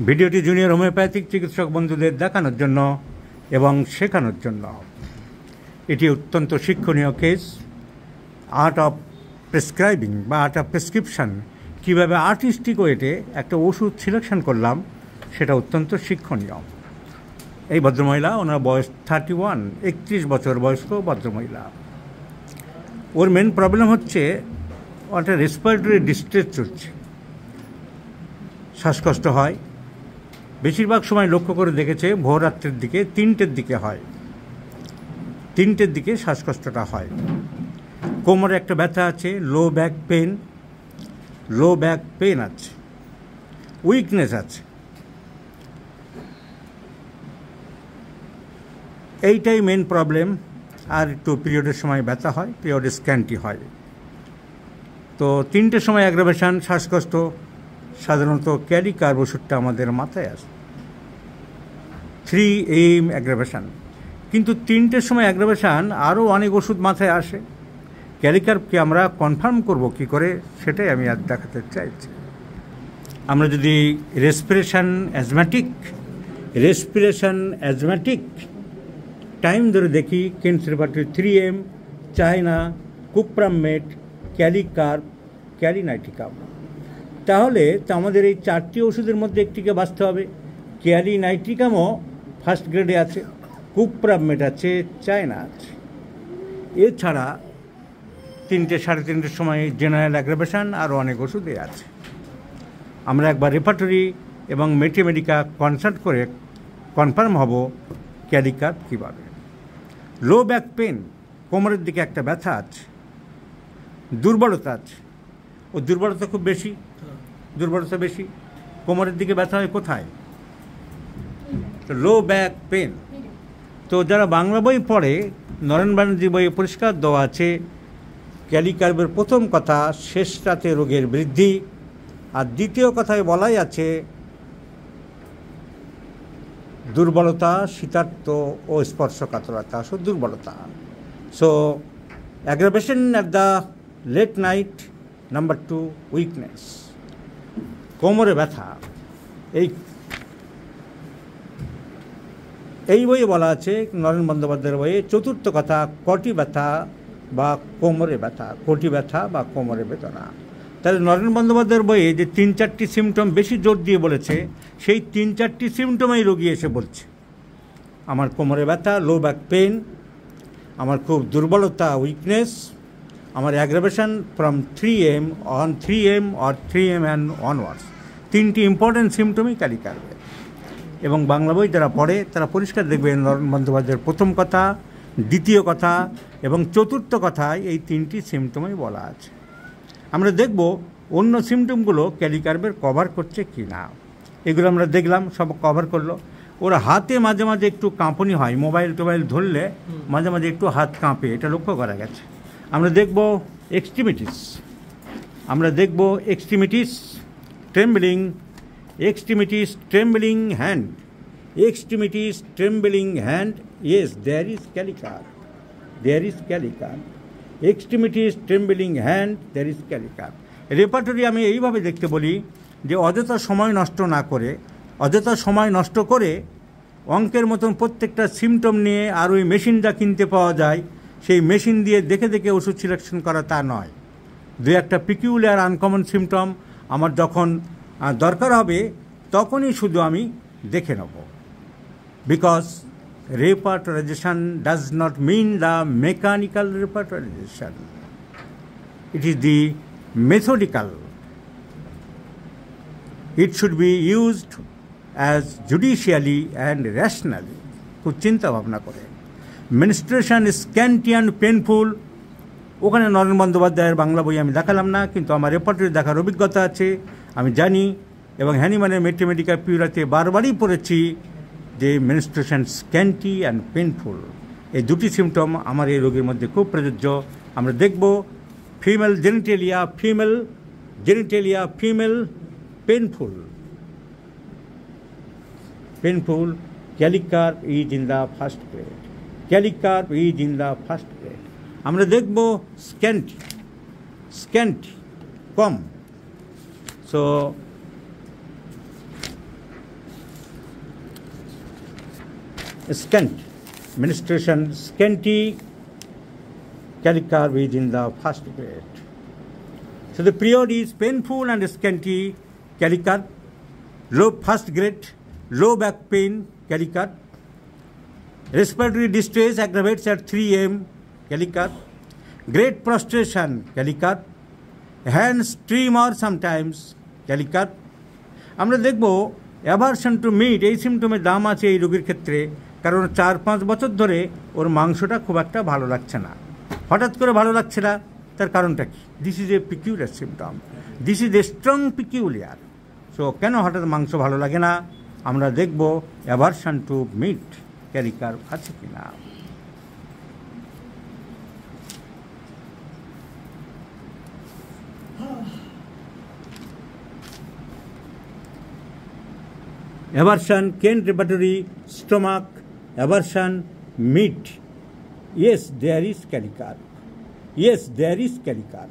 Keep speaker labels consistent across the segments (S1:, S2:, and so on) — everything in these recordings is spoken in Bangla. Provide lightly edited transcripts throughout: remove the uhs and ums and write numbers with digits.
S1: ভিডিওটি জুনিয়র হোমিওপ্যাথিক চিকিৎসক বন্ধুদের দেখানোর জন্য এবং শেখানোর জন্য। এটি অত্যন্ত শিক্ষণীয় কেস। আর্ট অফ প্রেসক্রাইবিং বা আর্ট অফ প্রেসক্রিপশান, কীভাবে আর্টিস্টিক ওয়েতে একটা ওষুধ সিলেকশন করলাম, সেটা অত্যন্ত শিক্ষণীয়। এই ভদ্রমহিলা, ওনার বয়স 31, 31 বছর বয়স্ক ভদ্রমহিলা। ওর মেন প্রবলেম হচ্ছে একটা রেসপিরেটরি ডিস্ট্রেস চলছে, শ্বাসকষ্ট হয়। বেশিরভাগ সময় লক্ষ্য করে দেখেছে ভোররাত্রের দিকে 3টের দিকে হয়, 3টের দিকে শ্বাসকষ্টটা হয়। কোমরে একটা ব্যথা আছে, লো ব্যাক পেন আছে, উইকনেস আছে। এইটাই মেন প্রবলেম। আর একটু পিরিয়ডের সময় ব্যথা হয়, পিরিয়ডে স্ক্যান্টি হয়। তো 3টের সময় অ্যাগ্রাভেশন, শ্বাসকষ্ট, সাধারণত ক্যারি কার্ব ওষুধটা আমাদের মাথায় আসে, 3am অ্যাগ্রাভেশন। কিন্তু 3টের সময় অ্যাগ্রাভেশন আরও অনেক ওষুধ মাথায় আসে। ক্যারি কার্বকে আমরা কনফার্ম করব কি করে, সেটাই আমি আজ দেখাতে চাইছি। আমরা যদি রেসপিরেশন অ্যাজম্যাটিক টাইম ধরে দেখি, কেনসেরপাটরি 3am, চায়না, কুপ্রামেট, ক্যালি কার্ব, ক্যালিনাইটিকাম, তাহলে তো আমাদের এই 4টি ওষুধের মধ্যে একটিকে বাঁচতে হবে। ক্যালিনাইটিকামও ফার্স্ট গ্রেডে আছে, কুপ্রামেট আছে, চায়না আছে। এছাড়া 3টে, 3:30 সময় জেনারেল অ্যাগ্রাভেশন, আরও অনেক ওষুধে আছে। আমরা একবার রেপার্টরি এবং মেটিমেডিকা কনসাল্ট করে কনফার্ম হব ক্যালি কার্ব কীভাবে। লো ব্যাক পেন, কোমরের দিকে একটা ব্যথা আছে, দুর্বলতা আছে। ও দুর্বলতা খুব বেশি, কোমরের দিকে ব্যথা হয় কোথায়? লো ব্যাক পেন। তো যারা বাংলা বই পড়ে, নরেন ব্যানার্জি বইয়ে পরিষ্কার দেওয়া আছে ক্যালি কার্বের প্রথম কথা শেষ রাতে রোগের বৃদ্ধি, আর দ্বিতীয় কথায় বলাই আছে দুর্বলতা, শীতার্থ ও স্পর্শকাতরতা, দুর্বলতা। So aggravation at the late night, number 2 weakness, কোমরে ব্যথা। এই বইয়ে বলা আছে, নরেন বন্দ্যোপাধ্যায়ের বইয়ে, চতুর্থ কথা কটি ব্যথা বা কোমরে ব্যথা, কটি ব্যথা বা কোমরে বেদনা। তাহলে নরেন বন্দ্যোপাধ্যায়ের বইয়ে যে 3-4টি সিমটম বেশি জোর দিয়ে বলেছে, সেই 3-4টি সিমটমেই রোগী এসে বলছে আমার কোমরে ব্যথা, লো ব্যাক পেন, আমার খুব দুর্বলতা, উইকনেস, আমার aggravation from 3am or 3am and onwards। 3টি ইম্পর্টেন্ট সিমটমই ক্যালি কার্বের। এবং বাংলা বই যারা পড়ে তারা পরিষ্কার দেখবেন নরেন বন্দ্যোপাধ্যায়ের প্রথম কথা, দ্বিতীয় কথা এবং চতুর্থ কথায় এই 3টি সিমটমই বলা আছে। আমরা দেখব অন্য সিমটমগুলো ক্যালি কার্বের কভার করছে কি না। এগুলো আমরা দেখলাম, সব কভার করলো। ওরা হাতে মাঝে মাঝে একটু কাঁপুনি হয়, মোবাইল টোবাইল ধরলে মাঝে মাঝে একটু হাত কাঁপে, এটা লক্ষ্য করা গেছে। আমরা দেখব extremities, trembling hand, yes, there is kali carb, extremities trembling hand, there is kali carb. Repertory আমি এইভাবে দেখতে বলি যে অযথা সময় নষ্ট করে অঙ্কের মতন প্রত্যেকটা সিমটম নিয়ে আর ওই মেশিনটা কিনতে পাওয়া যায়, সেই মেশিন দিয়ে দেখে দেখে ওষুধ সিলেকশন করা তা নয়। 2-একটা পিকিউলিয়ার আনকমন সিমটম আমার যখন দরকার হবে তখনই শুধু আমি দেখে নেব। Because repertorization does not mean the mechanical repertorization. It is the methodical. It should be used as judicially and rationally. খুব চিন্তা ভাবনা করে। Menstruation is scanty and painful, ওখানে নরেন বন্দ্যোপাধ্যায়ের বাংলা বই আমি দেখালাম না, কিন্তু আমার রেপার্টরি দেখার অভিজ্ঞতা আছে, আমি জানি। এবং হ্যানিম্যানের মেটিমেডিকা পিউরাতে বারবারই পড়েছি যে মেনস্ট্রুয়েশন স্ক্যান্টি অ্যান্ড পেনফুল, এই 2টি সিমটম আমার এই রোগীর মধ্যে খুব প্রযোজ্য। আমরা দেখব female genitalia painful, kali carb is in the first grade. আমরা দেখব স্ক্যান্টি কম। So scant, menstruation scanty, calicar is in the first grade. So the period is painful and scanty, calicar, low first grade, low back pain, calicar, respiratory distress aggravates at 3 am, calicar, great prostration, calicar, hands tremor sometimes, calicar. আমরা দেখব অ্যাভারশন টু মিট এই সিমটমের দাম আছে এই রোগীর ক্ষেত্রে, কারণ 4-5 বছর ধরে ওর মাংসটা খুব একটা ভালো লাগছে না। হঠাৎ করে ভালো লাগছে না, তার কারণটা কি? This is a peculiar symptom, this is a strong peculiar. So কেন হঠাৎ মাংস ভালো লাগে না? আমরা দেখব অ্যাভারশন টু মিট ক্যালিকার আছে কিনা। Aversion, Kent repertory, stomach, aversion, meat. Yes, there is calicar. Yes, there is calicar.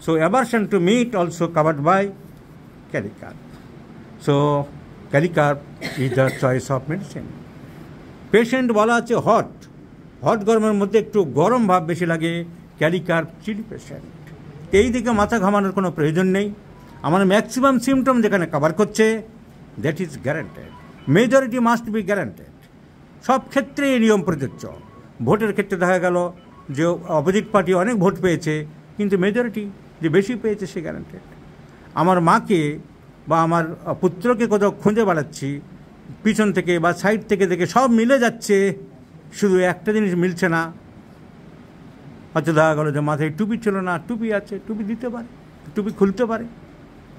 S1: So aversion to meat also covered by calicar. So calicar is the choice of medicine. Patient বলা আছে হট, হট গরমের মধ্যে একটু গরম ভাব বেশি লাগে, ক্যালিকার চিলি পেশেন্ট। এই দিকে মাথা ঘামানোর কোনো প্রয়োজন নেই। আমার ম্যাক্সিমাম সিমটম যেখানে কভার করছে, that is guaranteed. Majority must be guaranteed. সব ক্ষেত্রে এই নিয়ম প্রযোজ্য। ভোটের ক্ষেত্রে দেখা গেল যে অপোজিট পার্টি অনেক ভোট পেয়েছে, কিন্তু মেজরিটি যে বেশি পেয়েছে সে গ্যারান্টেড। আমার মাকে বা আমার পুত্রকে কোথাও খুঁজে বেড়াচ্ছি, পিছন থেকে বা সাইড থেকে দেখে সব মিলে যাচ্ছে, শুধু একটা জিনিস মিলছে না। হয়তো দেখা গেলো যে মাথায় টুপি ছিল না, টুপি আছে, টুপি দিতে পারে, টুপি খুলতে পারে,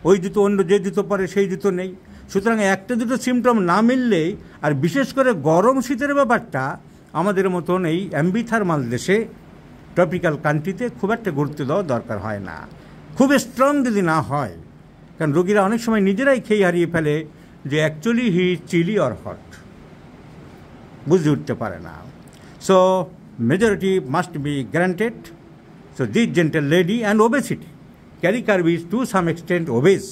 S1: ওই জুতো অন্য যে জুতো পরে সেই জুতো নেই। সুতরাং একটা দুটো সিমটম না মিললেই, আর বিশেষ করে গরম শীতের ব্যাপারটা আমাদের মতন এই অ্যাম্বিথার্মাল দেশে, ট্রপিক্যাল কান্ট্রিতে খুব একটা গুরুত্ব দেওয়া দরকার হয় না, খুব স্ট্রং যদি না হয়। কারণ রোগীরা অনেক সময় নিজেরাই খেয়ে হারিয়ে ফেলে যে actually he chilli or hot, বুঝে উঠতে পারে না। So majority must be guaranteed. So this gentle lady and obesity, ক্যালিকার is to some extent obese.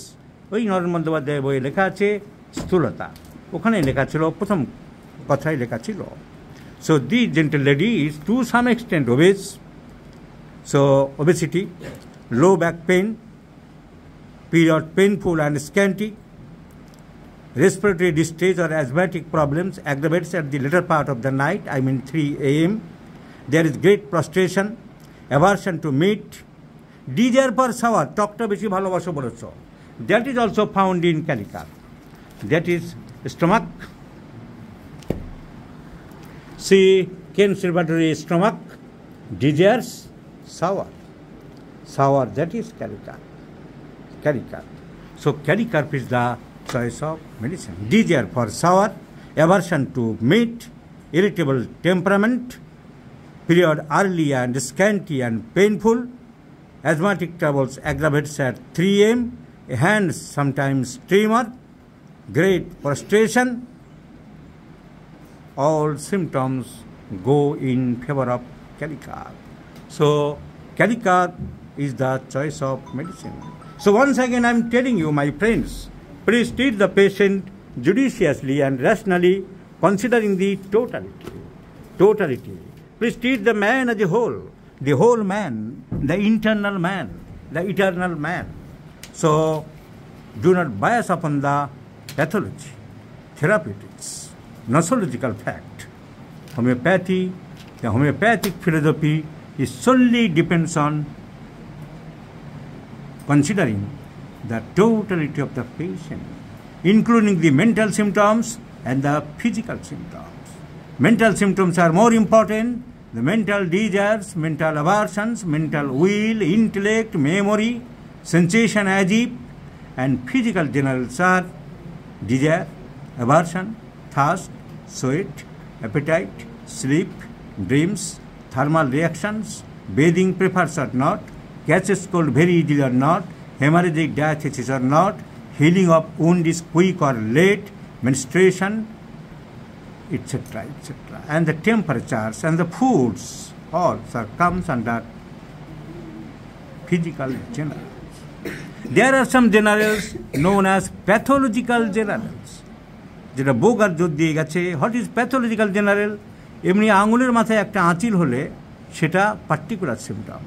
S1: ওই নরেন বন্দ্যোপাধ্যায় বইয়ে লেখা আছে স্থূলতা, ওখানে লেখা ছিল, প্রথম কথাই লেখা ছিল। So the gentle lady is to some extent obese. So obesity, low back pain, period painful and scanty, respiratory distress or asthmatic problems aggravates at the later part of the night, I mean 3 am. There is great prostration, aversion to meat, desire for shower, টকটা বেশি ভালোবাসো বলেছ, that is also found in calicar. That is stomach. See, Kent's repertory stomach, desires, shower, shower, that is calicar. Calicar. So calicar is the choice of medicine. Desire for shower, aversion to meat, irritable temperament, period early and scanty and painful, asthmatic troubles aggravates at 3 am, hands sometimes tremor, great prostration. All symptoms go in favor of calicar. So calicar is the choice of medicine. So once again I am telling you, my friends, please treat the patient judiciously and rationally, considering the totality. Please treat the man as a whole man, the internal man, the eternal man. So do not bias upon the pathology, therapeutics, nosological fact. Homeopathy, the homeopathic philosophy is solely depends on considering the totality of the patient, including the mental symptoms and the physical symptoms. Mental symptoms are more important. The mental desires, mental aversions, mental will, intellect, memory, sensation as if, and physical generals are desire, aversion, thirst, sweat, appetite, sleep, dreams, thermal reactions, bathing prefers or not, catches cold very easily or not, hemorrhagic diathesis or not, healing of wound is quick or late, menstruation, etc., etc. And the temperatures and the foods all comes under physical generals. There are some generals known as pathological generals. যেটা বোগার জোর দিয়ে গেছে। What is pathological general? এমনি আঙুলের মাথায় একটা আঁচিল হলে সেটা পার্টিকুলার সিমটম।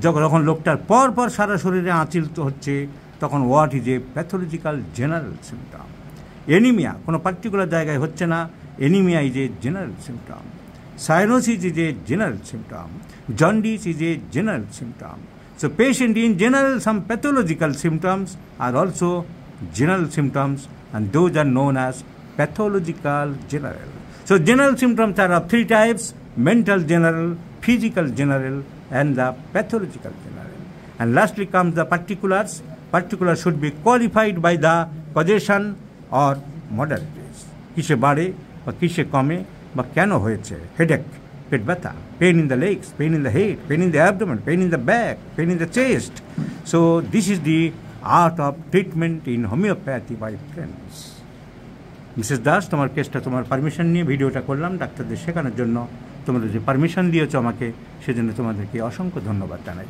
S1: যখন লোকটার পর পর সারা শরীরে আঁচিল হচ্ছে তখন what is a pathological general symptom. Anaemia কোনো পার্টিকুলার জায়গায় হচ্ছে না, anaemia is a general symptom. Cyanosis is a general symptom. Jaundice is a general symptom. So patient in general, some pathological symptoms are also general symptoms, and those are known as pathological general. So general symptoms are of three types: mental general, physical general, and the pathological general. And lastly comes the particulars. Particulars should be qualified by the causation or modalities. কিসে বাড়ে বা কিসে কমে বা কেন হয়েছে। হেডেক, পেট ব্যথা, pain in the legs, pain in the head, pain in the abdomen, pain in the back, pain in the chest. So this is the art of treatment in homeopathy by friends. Mrs Das, তোমার কেসটা তোমার পারমিশন নিয়ে ভিডিওটা করলাম ডাক্তারদের শেখানোর জন্য। তোমরা যে পারমিশন দিয়েছো আমাকে, সেজন্য তোমাদেরকে অসংখ্য ধন্যবাদ জানাই।